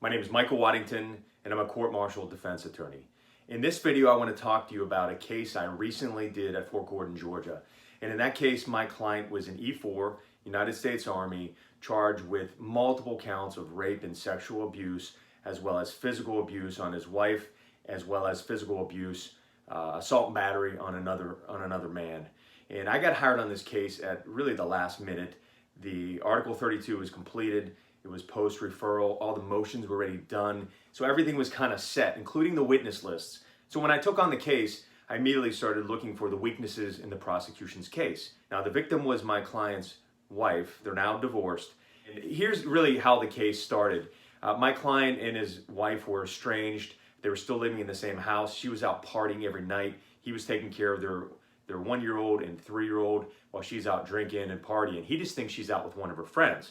My name is Michael Waddington, and I'm a court-martial defense attorney. In this video, I want to talk to you about a case I recently did at Fort Gordon, Georgia. And in that case, my client was an E4, United States Army, charged with multiple counts of rape and sexual abuse, as well as physical abuse on his wife, as well as physical abuse, assault and battery on another man. And I got hired on this case at really the last minute. The Article 32 was completed. It was post-referral. All the motions were already done. So everything was kind of set, including the witness lists. So when I took on the case, I immediately started looking for the weaknesses in the prosecution's case. Now, the victim was my client's wife. They're now divorced. And here's really how the case started. My client and his wife were estranged. They were still living in the same house. She was out partying every night. He was taking care of their 1-year-old and 3-year-old while she's out drinking and partying. He just thinks she's out with one of her friends.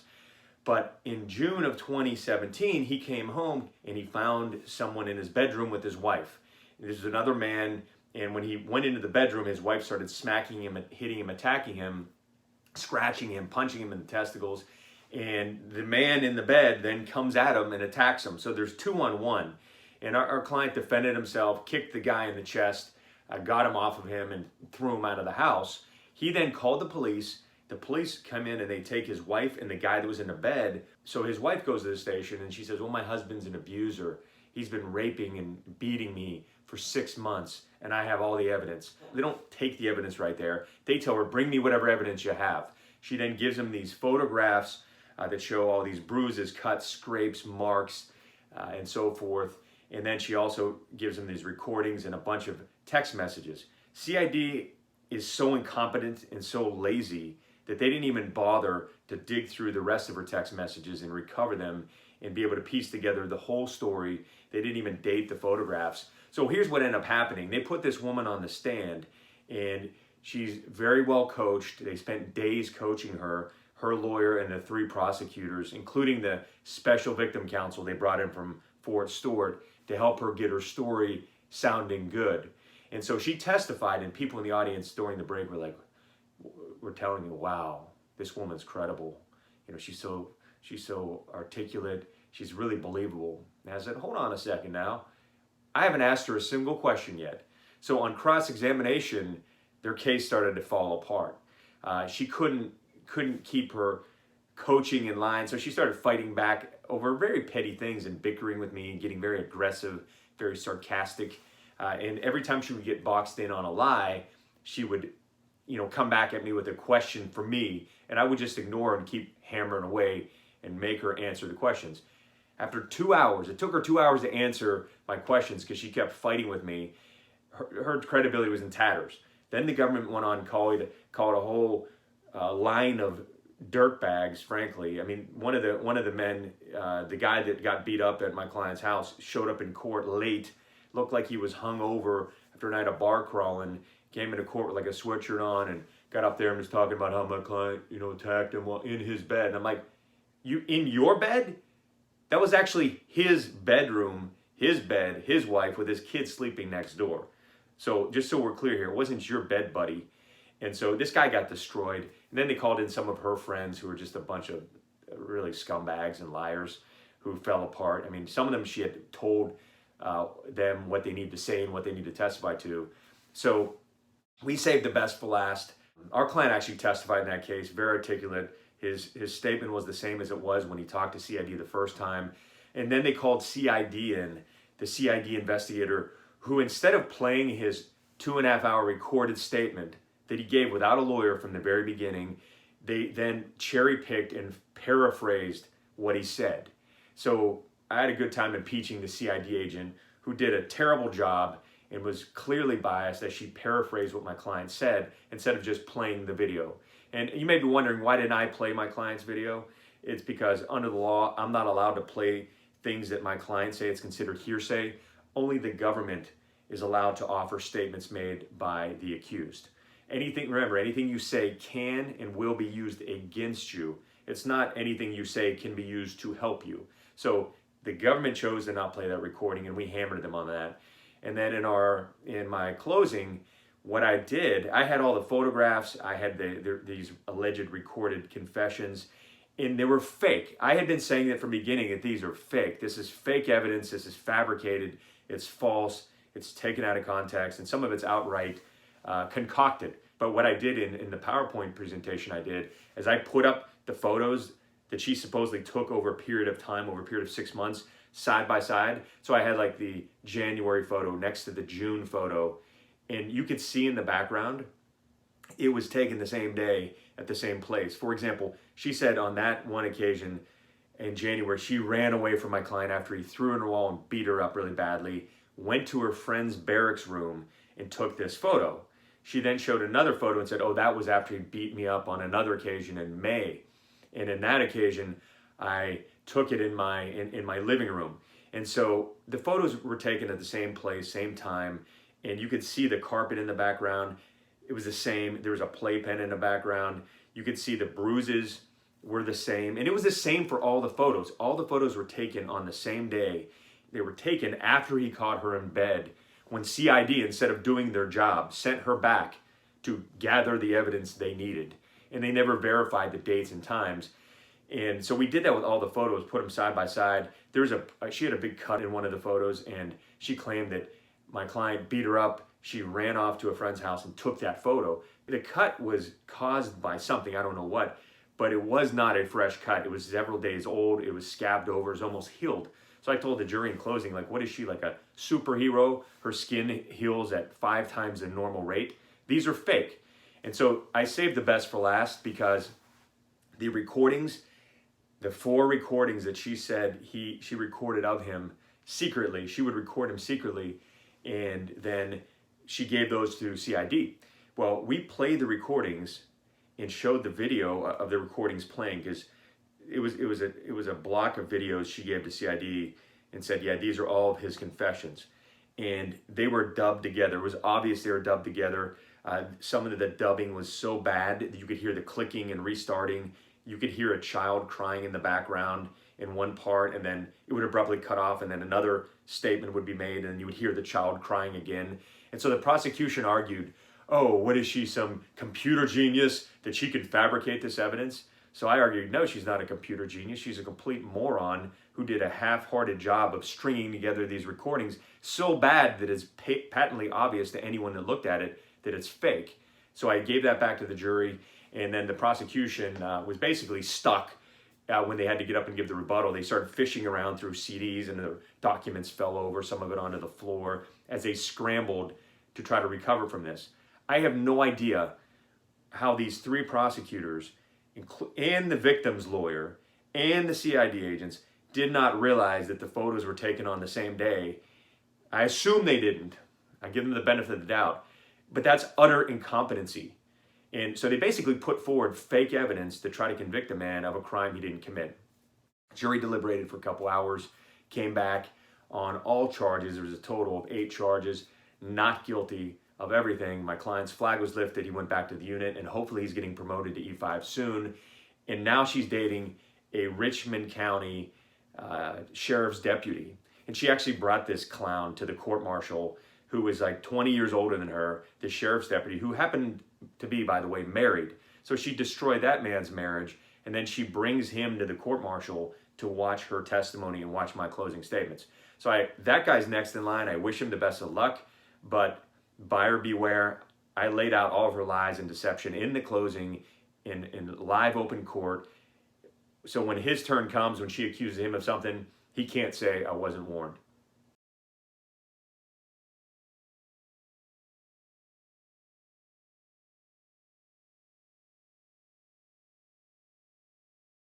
But in June of 2017, he came home and he found someone in his bedroom with his wife. This is another man, and when he went into the bedroom, his wife started smacking him, hitting him, attacking him, scratching him, punching him in the testicles. And the man in the bed then comes at him and attacks him. So there's 2-on-1. And our client defended himself, kicked the guy in the chest, got him off of him and threw him out of the house. He then called the police. The police come in and they take his wife and the guy that was in the bed. So his wife goes to the station and she says, well, my husband's an abuser. He's been raping and beating me for 6 months and I have all the evidence. They don't take the evidence right there. They tell her, bring me whatever evidence you have. She then gives him these photographs that show all these bruises, cuts, scrapes, marks, and so forth. And then she also gives him these recordings and a bunch of text messages. CID is so incompetent and so lazy that they didn't even bother to dig through the rest of her text messages and recover them and be able to piece together the whole story. They didn't even date the photographs. So here's what ended up happening. They put this woman on the stand and she's very well coached. They spent days coaching her lawyer and the 3 prosecutors, including the special victim counsel they brought in from Fort Stewart to help her get her story sounding good. And so she testified and people in the audience during the break were like, we're telling you, wow, this woman's credible. You know, she's so articulate. She's really believable. And I said, hold on a second now. I haven't asked her a single question yet. So on cross-examination, their case started to fall apart. She couldn't keep her coaching in line. So she started fighting back over very petty things and bickering with me and getting very aggressive, very sarcastic. And every time she would get boxed in on a lie, she would come back at me with a question for me, and I would just ignore her and keep hammering away and make her answer the questions. After 2 hours, it took her 2 hours to answer my questions because she kept fighting with me. Her credibility was in tatters. Then the government went on called a whole line of dirtbags, frankly. I mean, one of the men, the guy that got beat up at my client's house, showed up in court late, looked like he was hungover after a night of bar crawling, came into court with like a sweatshirt on and got up there and was talking about how my client, attacked him while in his bed. And I'm like, you in your bed? That was actually his bedroom, his bed, his wife with his kids sleeping next door. So just so we're clear here, it wasn't your bed, buddy. And so this guy got destroyed. And then they called in some of her friends who were just a bunch of really scumbags and liars who fell apart. I mean, some of them she had told them what they need to say and what they need to testify to. So we saved the best for last. Our client actually testified in that case, very articulate. His statement was the same as it was when he talked to CID the first time. And then they called CID in, the CID investigator, who instead of playing his 2.5-hour recorded statement that he gave without a lawyer from the very beginning, they then cherry-picked and paraphrased what he said. So I had a good time impeaching the CID agent who did a terrible job and was clearly biased as she paraphrased what my client said instead of just playing the video. And you may be wondering, why didn't I play my client's video? It's because under the law, I'm not allowed to play things that my clients say. It's considered hearsay. Only the government is allowed to offer statements made by the accused. Remember, anything you say can and will be used against you. It's not anything you say can be used to help you. So the government chose to not play that recording and we hammered them on that. And then in my closing, what I did, I had all the photographs, I had these alleged recorded confessions, and they were fake. I had been saying that from the beginning that these are fake. This is fake evidence. This is fabricated. It's false. It's taken out of context, and some of it's outright concocted. But what I did in the PowerPoint presentation I did is I put up the photos that she supposedly took over a period of time, over a period of 6 months, side by side. So I had like the January photo next to the June photo, and you could see in the background, it was taken the same day at the same place. For example, she said on that one occasion in January, she ran away from my client after he threw her in a wall and beat her up really badly, went to her friend's barracks room and took this photo. She then showed another photo and said, oh, that was after he beat me up on another occasion in May. And in that occasion, I took it in my living room. And so the photos were taken at the same place, same time, and you could see the carpet in the background. It was the same. There was a playpen in the background. You could see the bruises were the same. And it was the same for all the photos. All the photos were taken on the same day. They were taken after he caught her in bed, when CID, instead of doing their job, sent her back to gather the evidence they needed. And they never verified the dates and times. And so we did that with all the photos, put them side by side. She had a big cut in one of the photos, and she claimed that my client beat her up. She ran off to a friend's house and took that photo. The cut was caused by something, I don't know what, but it was not a fresh cut. It was several days old. It was scabbed over. It was almost healed. So I told the jury in closing, like, what is she, like a superhero? Her skin heals at 5 times the normal rate. These are fake. And so I saved the best for last, because the recordings, the 4 recordings that she said she recorded of him secretly, she would record him secretly, and then she gave those to CID. Well, we played the recordings and showed the video of the recordings playing, because it was a block of videos she gave to CID and said, yeah, these are all of his confessions. And they were dubbed together. It was obvious they were dubbed together. Some of the dubbing was so bad that you could hear the clicking and restarting. You could hear a child crying in the background in one part, and then it would abruptly cut off, and then another statement would be made, and you would hear the child crying again. And so the prosecution argued, oh, what is she, some computer genius that she could fabricate this evidence? So I argued, no, she's not a computer genius. She's a complete moron who did a half-hearted job of stringing together these recordings so bad that it's patently obvious to anyone that looked at it that it's fake. So I gave that back to the jury, and then the prosecution was basically stuck when they had to get up and give the rebuttal. They started fishing around through CDs, and the documents fell over, some of it onto the floor, as they scrambled to try to recover from this. I have no idea how these 3 prosecutors and the victim's lawyer and the CID agents did not realize that the photos were taken on the same day. I assume they didn't. I give them the benefit of the doubt. But that's utter incompetency. And so they basically put forward fake evidence to try to convict a man of a crime he didn't commit. Jury deliberated for a couple hours, came back on all charges. There was a total of 8 charges, not guilty of everything. My client's flag was lifted. He went back to the unit, and hopefully he's getting promoted to E5 soon. And now she's dating a Richmond County sheriff's deputy. And she actually brought this clown to the court-martial, who was like 20 years older than her, the sheriff's deputy, who happened to be, by the way, married. So she destroyed that man's marriage, and then she brings him to the court-martial to watch her testimony and watch my closing statements. So that guy's next in line. I wish him the best of luck, but buyer beware. I laid out all of her lies and deception in the closing in live open court. So when his turn comes, when she accuses him of something, he can't say, I wasn't warned.